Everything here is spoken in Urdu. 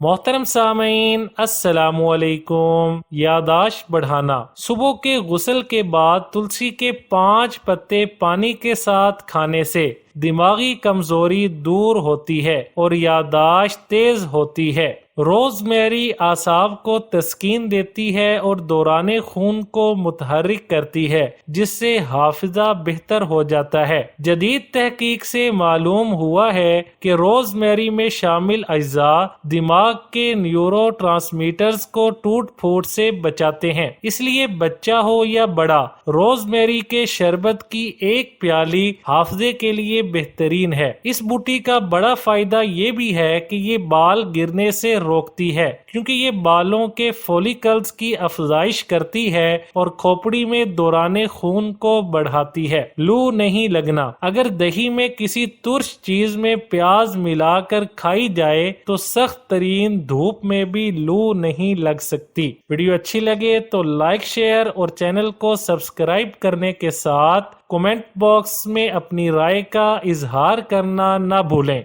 محترم سامعین، السلام علیکم۔ یادداشت بڑھانا: صبح کے غسل کے بعد تلسی کے 5 پتے پانی کے ساتھ کھانے سے دماغی کمزوری دور ہوتی ہے اور یادداشت تیز ہوتی ہے۔ روز میری اعصاب کو تسکین دیتی ہے اور دوران خون کو متحرک کرتی ہے، جس سے حافظہ بہتر ہو جاتا ہے۔ جدید تحقیق سے معلوم ہوا ہے کہ روز میری میں شامل اجزاء دماغ کے نیورو ٹرانسمیٹرز کو ٹوٹ پھوٹ سے بچاتے ہیں۔ اس لیے بچہ ہو یا بڑا، روز میری کے شربت کی ایک پیالی حافظے کے لیے بہترین ہے۔ اس بوٹی کا بڑا فائدہ یہ بھی ہے کہ یہ بال گرنے سے روکتی ہے، کیونکہ یہ بالوں کے فولیکلز کی افزائش کرتی ہے اور کھوپڑی میں دوران خون کو بڑھاتی ہے۔ لو نہیں لگنا: اگر دہی میں کسی ترش چیز میں پیاز ملا کر کھائی جائے تو سخت ترین دھوپ میں بھی لو نہیں لگ سکتی۔ ویڈیو اچھی لگے تو لائک، شیئر اور چینل کو سبسکرائب کرنے کے ساتھ کومنٹ باکس میں اپنی رائے کا اظہار کرنا نہ بھولیں۔